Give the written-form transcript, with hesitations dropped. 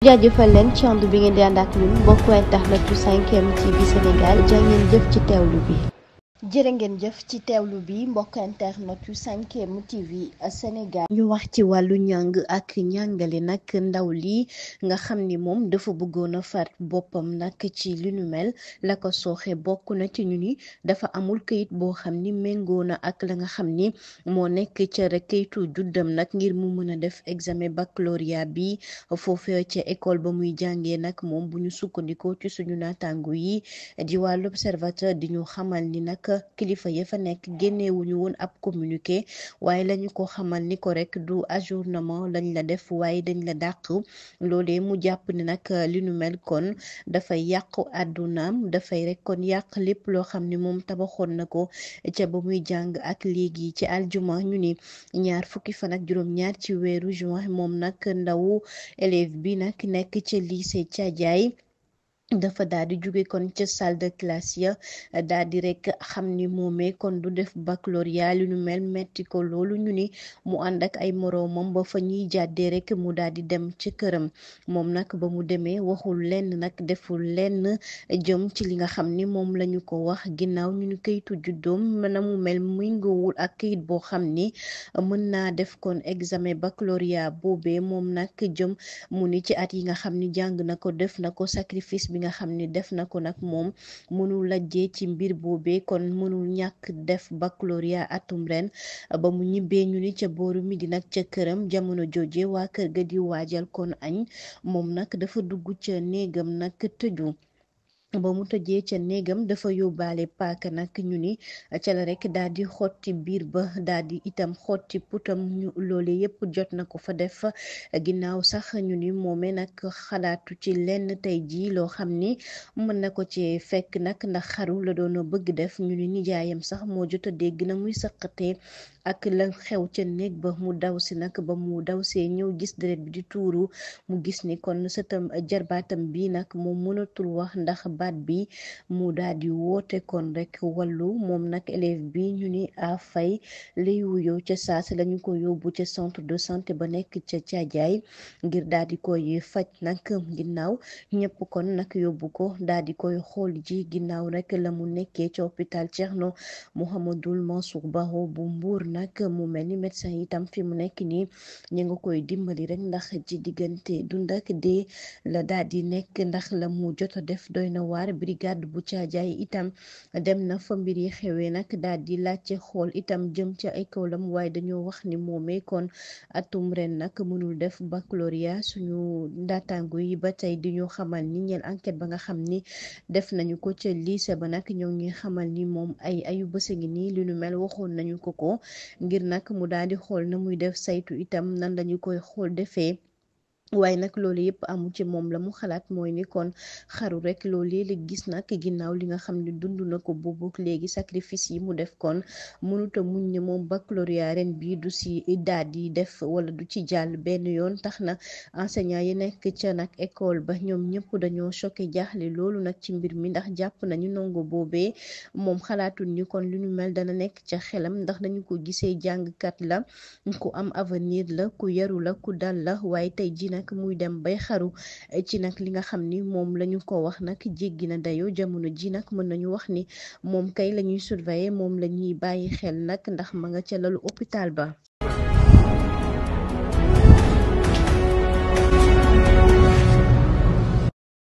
jaajëfal leen ci ànd bi ngeen di ànd ak ñun mbokku internet yu 5M TV Sénégal jaa ngeen jëf ci teewlu bi. jërë ngeen jëf ci teewlu bi mbokk internet yu 5M TV Sénégal. ñu wax ci wàllu njàng ak njàngale nag ndaw lii nga xam ni moom dafa bëggoon a faat boppam nag ci li nu mel la ko sooxe bokk na ci ñu ni dafa amul këyit boo xam ni méngoo na ak la nga xam ni moo nekk ca rek këyitu juddam nag ngir mu mën a def examen baccalauréat bi foofee ca école ba muy jàngee nag moom bu ñu sukkandikoo ci suñu naataango yi di waa l'Observateur di ñu xamal ni nag kilifa ya fa nekk génnewuñu woon ab communiqué waaye lañu ko xamal ni ko rek du ajournement lañ la def waaye dañ la dàq loolee mu jàpp ni nag li nu mel kon dafay yàqu àddunaam dafay rek kon yàq lépp loo xam ni moom tabaxoon na ko ca ba muy jàng ak léegi ci aljuma ñu ni ñaar fukki fan ak juróom-ñaar ci weeru juin moom nag ndawu élève bi nag nekk ca lycée Thiadiaye dafa daal di jóge kon ca salle de classe ya daal di rek xam ni moomee kon du def baccalauréat li nu mel metti ko loolu ñu ni mu ànd ak ay moroomam ba fa ñuy jàddee rek mu daal di dem ci këram moom nag ba mu demee waxul lenn nag deful lenn jëm ci li nga xam ni moom lañu ko wax ginnaaw ñu ni kayitu juddoom na mu mel muy ngoowul ak kayit boo xam ni mën naa def kon examen baccalauréat boobee moom nag jëm mu ni ci at yi nga xam ni jàng na ko def na ko sacrifice bi nga xam ni def na ko nag moom mënul lajjee ci mbir boobee kon mënul ñàkk def baccalauréat atum ren ba mu ñibbee ñu ni ca booru midi nag ca këram jamono jooje waa kër ga di waajal kon añ moom nag dafa dugg ca néegam nag tëju ba mu tëjee ca néegam dafa yóbbaale paaka nag ñu ni ca la rek daal di xotti biir ba daal di itam xotti putam ñu loole yépp jot na ko fa def ginnaaw sax ñu ni moome nag xalaatu ci lenn tey jii loo xam ni mën na ko ci fekk nag ndax xaru la doon bëgg def ñu ni nijaayam sax moo jot a dégg na muy sëqatee ak la xew ca néeg ba mu daw si nag ba mu daw see ñëw gis deret bi di tuuru mu gis ni kon sëtam jarbaatam bi nag moom mënatul wax ndax baat bi mu daal di woote kon rek wàllu moom nag élève bi ñu ni a fay lay wuyoo ca saas lañu ko yóbbu ca centre de santé ba nekk ca Thiadiaye ngir daal di koy faj nag ginnaaw ñëpp kon nag yóbbu ko daal di koy xool ji ginnaaw rek la mu nekkee ca hôpital Thierno Mouhamadoul Mansour Baro bu Mbour nag mu mel ni médecin itam fi mu nekk nii ñu nga koy dimbali rek ndax ci diggante dund ak dee la daal di nekk ndax la mu jot a def doy na waar brigade bu Thiadiaye itam dem na fa mbir yi xewee nag daal di laajte xool itam jëm ca école am waaye dañoo wax ni moomee kon atum ren nag mënul def baccalauréat suñu ndaataango yi ba tey di ñu xamal ni ñeel enquête ba nga xam ni def nañu ko ca lycée ba nag ñoo ngi xamal ni moom ayu bës ngi nii li nu mel waxoon nañu ko ngir nag mu daal di xool na muy def saytu itam nan lañu koy xool defee waaye nag loolu yëpp amu ci moom la mu xalaat mooy ni kon xaru rek loolu la gis nag ginnaaw li nga xam ne dund na ko boobu léegi sacrifice yi mu def kon mënuta muñ ne moom baccalauréat ren bii du si daal di def wala du ci jàll benn yoon tax na enseignant yi nekk ca nag école ba ñoom ñëpp dañoo choqué jaaxle loolu nag ci mbir mi ndax jàpp nañu ndongo boobee moom xalaatul ni kon lu ñu mel dana nekk ca xelam ndax dañu ko gisee jàngkat la ku am avenir la ku yaru la ku dal la waaye tey ji nag muy dem bay xaru ci nag li nga xam ni moom lañu ko wax nag jéggi na dayoo jamono ji nag mën nañu wax ni moom kay lañuy surveiller moom la ñuy bàyyi xel nag ndax ma nga ca lalu hôpital ba